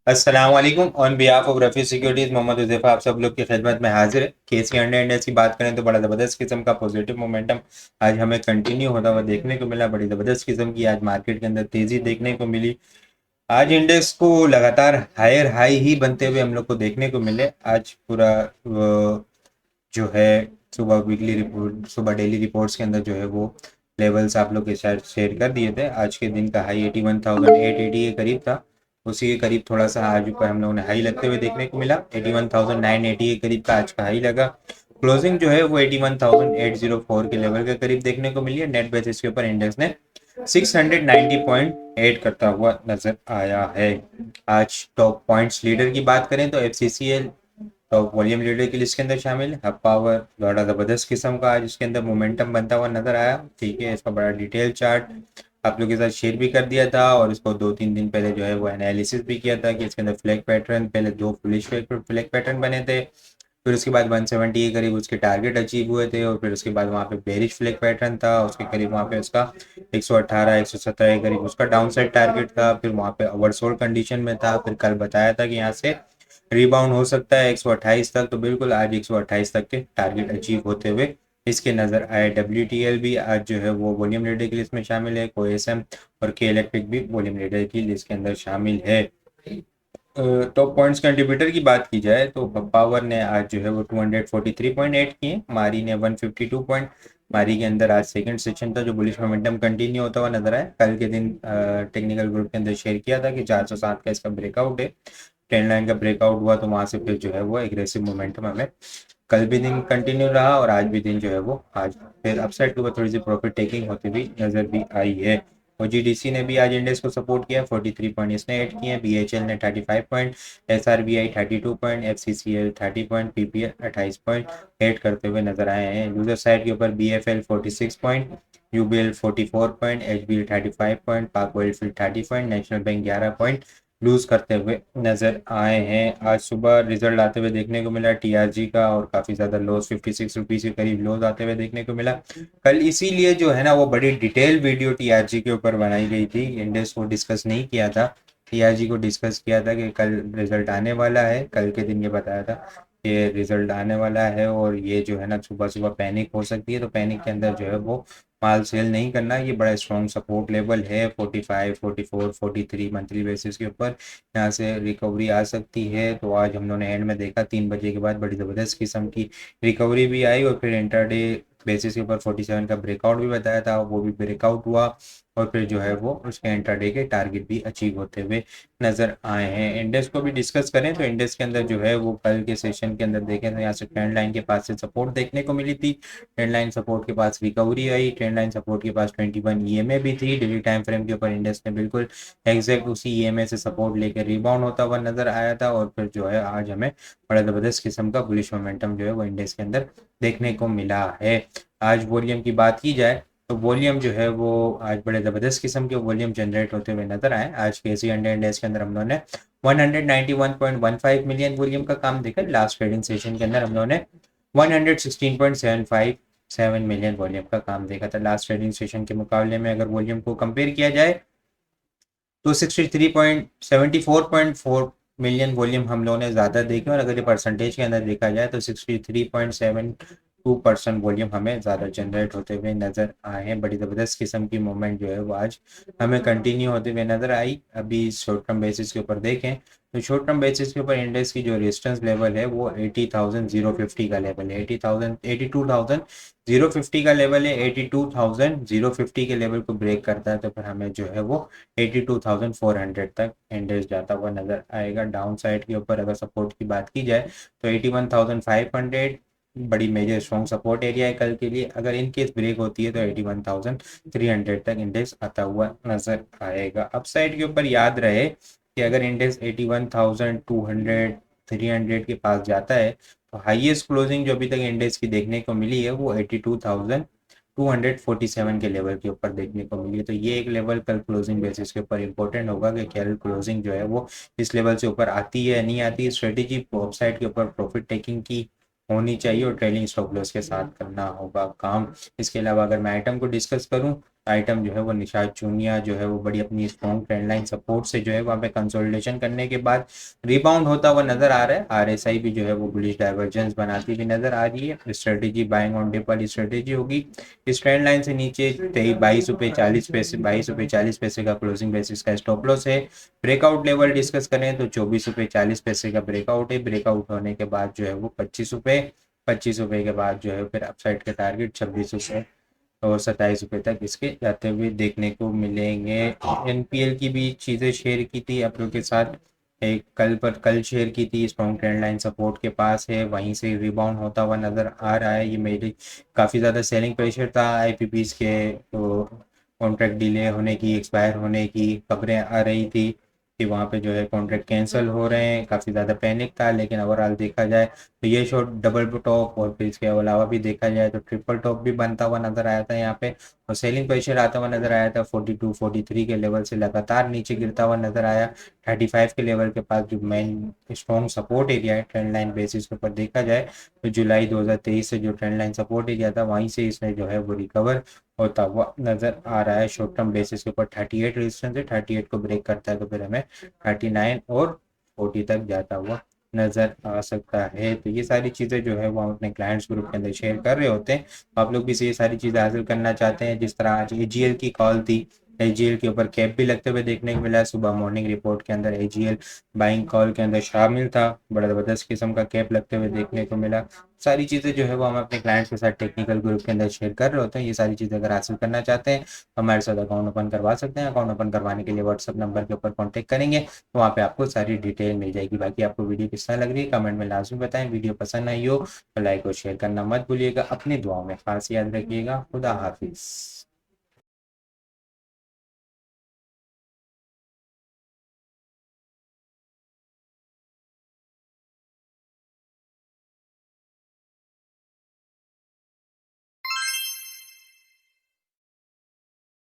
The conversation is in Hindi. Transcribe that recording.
अस्सलाम वालेकुम। On behalf of Rafi securities Mohammad Huzaifa आप सब लोग की खिदमत में हाजिर है। केसी अंडर इंडेक्स की बात करें तो बड़ा ज़बरदस्त किस्म का पॉजिटिव मोमेंटम आज हमें कंटिन्यू होता हुआ देखने को मिला। बड़ी ज़बरदस्त किस्म की आज मार्केट के अंदर तेज़ी देखने को मिली। आज इंडेक्स को लगातार हायर हाई ही बनते हुए हम लोग को देखने को मिले। आज पूरा जो है सुबह वीकली रिपोर्ट, सुबह डेली रिपोर्ट्स के अंदर जो है वो लेवल्स आप लोग के साथ शेयर कर दिए थे। आज के दिन का हाई 81,880 के करीब था। उसी के करीब थोड़ा सा आज ऊपर हम लोगों ने हाई लगते हुए देखने को मिला। 81,980 के करीब का आज का हाई लगा। क्लोजिंग जो है वो 81,804 के लेवल के करीब देखने को मिली है। नेट बेसिस के ऊपर इंडेक्स ने 690.8 करता हुआ नजर आया है। आज टॉप पॉइंट्स लीडर की बात करें तो एफसीसीएल टॉप वॉल्यूम लीडर की लिस्ट के अंदर शामिल है। हब पावर बड़ा जबरदस्त किस्म का आज इसके अंदर मोमेंटम बनता हुआ नजर आया। ठीक है, इसका बड़ा डिटेल चार्ट आप लोग के साथ शेयर भी कर दिया था और इसको 2-3 दिन पहले जो है वो एनालिसिस भी किया था कि इसके अंदर फ्लैग पैटर्न, पहले दो बुलिश फ्लैग पैटर्न बने थे, फिर उसके बाद 170 के करीब उसके टारगेट अचीव हुए थे और फिर उसके बाद वहाँ पे बेरिश फ्लैग पैटर्न था। उसके करीब वहाँ पे उसका 118 117 के करीब उसका डाउन साइड टारगेट था। फिर वहाँ पे ओवरसोल्ड कंडीशन में था। फिर कल बताया था कि यहाँ से रिबाउंड हो सकता है 128 तक, तो बिल्कुल आज 128 तक के टारगेट अचीव होते हुए इसके नज़र आए। WTL भी आज जो है वो वॉल्यूम लीडर की लिस्ट में शामिल है। कोएसएम और के इलेक्ट्रिक भी वॉल्यूम लीडर की लिस्ट के अंदर शामिल है। टॉप पॉइंट्स कंट्रीब्यूटर की बात की जाए तो पावर ने आज जो है वो 243.8 किए, मारी ने 152 पॉइंट। मारी के अंदर आज सेकंड सेक्शन था जो बुलिश मोमेंटम कंटिन्यू होता हुआ नजर आया। कल के दिन टेक्निकल ग्रुप के अंदर शेयर किया था कि 407 का इसका ब्रेकआउट है। ट्रेंड लाइन का ब्रेकआउट हुआ तो वहां से फिर जो है वो एग्रेसिव मोमेंटम हमें कल भी दिन कंटिन्यू रहा और आज भी दिन जो है वो आज फिर अपसाइड के ऊपर थोड़ी सी प्रॉफिट टेकिंग होती हुई नजर भी आई है। और जीडीसी ने भी आज इंडेक्स को सपोर्ट किया, 43 पॉइंट इसने ऐड किए हैं। बीएचएल ने 35 point, SRBI 32 point, FCCL 30 point, PPL 28 point add करते हुए नजर आए हैं। यूजर साइड के ऊपर BFL 46 point, UBL 44 point, HBL 35 point, Pak वेलफील्ड 30 point, national bank 11 point lose करते हुए नजर आए हैं। आज सुबह रिजल्ट आते हुए देखने को मिला टीआरजी का और काफी ज्यादा लॉस 56 रुपीज के करीब लॉस आते हुए देखने को मिला। कल इसीलिए जो है ना वो बड़ी डिटेल वीडियो टीआरजी के ऊपर बनाई गई थी। इंडेक्स को डिस्कस नहीं किया था, टीआरजी को डिस्कस किया था कि कल रिजल्ट आने वाला है। कल के दिन ये बताया था कि रिजल्ट आने वाला है और ये जो है ना सुबह सुबह पैनिक हो सकती है, तो पैनिक के अंदर जो है वो माल सेल नहीं करना। ये बड़ा स्ट्रॉन्ग सपोर्ट लेवल है 45 44 43 मंथली बेसिस के ऊपर यहाँ से रिकवरी आ सकती है। तो आज हम लोगों ने एंड में देखा 3 बजे के बाद बड़ी ज़बरदस्त किस्म की रिकवरी भी आई और फिर इंटरडे बेसिस के ऊपर 47 का ब्रेकआउट भी बताया था, वो भी ब्रेकआउट हुआ और फिर जो है वो उसके इंटरडे के टारगेट भी अचीव होते हुए नजर आए हैं। इंडेक्स को भी डिस्कस करें तो इंडेक्स के अंदर जो है वो कल के सेशन के अंदर देखें तो यहाँ से ट्रेंड लाइन के पास से सपोर्ट देखने को मिली थी। ट्रेंड लाइन सपोर्ट के पास रिकवरी आई, ट्रेंड लाइन सपोर्ट के पास 21 ईएमए भी थी। डेली टाइम फ्रेम के ऊपर इंडेक्स ने बिल्कुल एग्जैक्ट उसी ईएमए से सपोर्ट लेकर रिबाउंड होता हुआ नजर आया था और फिर जो है आज हमें बड़ा जबरदस्त किस्म का बुलिश मोमेंटम जो है वो इंडेक्स के अंदर देखने को मिला है। आज वॉल्यूम की बात की जाए तो वॉल्यूम जो है वो आज बड़े ज़बरदस्त किस्म के वॉल्यूम जनरेट होते हुए नजर आए। आज के सी अंडर इंडेक्स के अंदर हम लोगों ने 191.15 मिलियन वॉल्यूम का काम देखा। लास्ट ट्रेडिंग सेशन के अंदर हम लोगों ने 116.757 मिलियन वॉल्यूम का काम देखा था। लास्ट ट्रेडिंग सेशन के मुकाबले में अगर वॉल्यूम को कंपेयर किया जाए तो 63.74 मिलियन वॉल्यूम हम लोगों ने ज़्यादा देखे और अगर ये परसेंटेज के अंदर देखा जाए तो 63.72% वॉल्यूम हमें ज़्यादा जनरेट होते हुए नज़र आए हैं। बड़ी ज़बरदस्त किस्म की मूवमेंट जो है वो आज हमें कंटिन्यू होते हुए नज़र आई। अभी शॉर्ट टर्म बेसिस के ऊपर देखें तो शॉर्ट टर्म बेसिस के ऊपर इंडेक्स की जो रेजिस्टेंस लेवल है वो 80,050 का लेवल है। 82,050 का लेवल है। 82,050 के लेवल को ब्रेक करता है तो फिर हमें जो है वो 82,400 तक इंडेक्स जाता हुआ नजर आएगा। डाउन साइड के ऊपर अगर सपोर्ट की बात की जाए तो 81,500 बड़ी मेजर स्ट्रॉन्ग सपोर्ट एरिया है कल के लिए। अगर इन केस ब्रेक होती है तो 81,300 तक इंडेक्स आता हुआ नजर आएगा। अपसाइड के ऊपर याद रहे कि अगर इंडेक्स 81,200 300 के पास जाता है तो हाईएस्ट क्लोजिंग जो अभी तक इंडेक्स की देखने को मिली है वो 82,247 के लेवल के ऊपर देखने को मिली है। तो ये एक लेवल कल क्लोजिंग बेसिस के ऊपर इंपॉर्टेंट होगा कि क्या क्लोजिंग जो है वो इस लेवल से ऊपर आती है नहीं आती। स्ट्रेटेजी वेबसाइट के ऊपर प्रॉफिट टेकिंग की होनी चाहिए और ट्रेलिंग स्टॉप लॉस के साथ करना होगा काम। इसके अलावा अगर मैं आइटम को डिस्कस करूं आइटम जो है वो निशात चूनिया जो है वो बड़ी अपनी स्ट्रॉन्ग ट्रेंड लाइन सपोर्ट से जो है वहाँ पे कंसोलिडेशन करने के बाद रिबाउंड होता हुआ नजर आ रहा है। आरएसआई भी जो है वो बुलिश डाइवर्जेंस बनाती हुई नजर आ रही है। स्ट्रेटेजी बाइंग ऑन डिप वाली स्ट्रेटेजी होगी। इस ट्रेंड लाइन से नीचे 22 रुपये 40 पैसे 22 रुपये 40 पैसे का क्लोजिंग बेसिस का स्टॉप लॉस है। ब्रेकआउट लेवल डिस्कस करें तो 24 रुपये 40 पैसे का ब्रेकआउट है। ब्रेकआउट होने के बाद जो है वो 25 रुपये के बाद जो है फिर अपसाइड के टारगेट 26 रुपये और 27 रुपये तक इसके जाते हुए देखने को मिलेंगे। एनपीएल की भी चीज़ें शेयर की थी आप लोग के साथ। एक कल शेयर की थी। स्ट्रॉन्ग ट्रेंड लाइन सपोर्ट के पास है, वहीं से रिबाउंड होता हुआ नजर आ रहा है। ये मेरी काफ़ी ज़्यादा सेलिंग प्रेशर था आईपीपीज के, तो कॉन्ट्रैक्ट डिले होने की, एक्सपायर होने की खबरें आ रही थी कि वहाँ पे जो है कॉन्ट्रैक्ट कैंसिल हो रहे हैं। काफ़ी ज़्यादा पैनिक था, लेकिन ओवरऑल देखा जाए तो ये शॉट डबल टॉप और फिर इसके अलावा भी देखा जाए तो ट्रिपल टॉप भी बनता हुआ नजर आया था यहाँ पे। और सेलिंग प्रेशर आता हुआ नजर आया था। 42 43 के लेवल से लगातार नीचे गिरता हुआ नजर आया। 35 के लेवल के पास जो मेन स्ट्रॉन्ग सपोर्ट एरिया है ट्रेंड लाइन बेसिस के ऊपर देखा जाए तो जुलाई 2023 से जो ट्रेंड लाइन सपोर्ट एरिया था वहीं से इसने जो है वो रिकवर होता हुआ नजर आ रहा है। शॉर्ट टर्म बेसिस के ऊपर 38 रेजिस्टेंस है। 38 को ब्रेक करता है तो फिर हमें 39 और 40 तक जाता हुआ नजर आ सकता है। तो ये सारी चीज़ें जो है वो हम अपने क्लाइंट्स ग्रुप के अंदर शेयर कर रहे होते हैं। तो आप लोग भी ये सारी चीज़ें हासिल करना चाहते हैं। जिस तरह आज एजीएल की कॉल थी, एजीएल के ऊपर कैप भी लगते हुए देखने को मिला है। सुबह मॉर्निंग रिपोर्ट के अंदर एजीएल बाइंग कॉल के अंदर शामिल था। बड़ा ज़बरदस्त किस्म का कैप लगते हुए देखने को मिला। सारी चीज़ें जो है वो हम अपने क्लाइंट्स के साथ टेक्निकल ग्रुप के अंदर शेयर कर रहे होते हैं। ये सारी चीज़ें अगर हासिल करना चाहते हैं तो हमारे साथ अकाउंट ओपन करवा सकते हैं। अकाउंट ओपन करवाने के लिए व्हाट्सअप नंबर के ऊपर कॉन्टैक्ट करेंगे तो वहाँ पे आपको सारी डिटेल मिल जाएगी। बाकी आपको वीडियो किस तरह लग रही है कमेंट में लाजमी बताएं। वीडियो पसंद आई हो तो लाइक और शेयर करना मत भूलिएगा। अपनी दुआओं में खास याद रखिएगा। खुदा हाफिज़।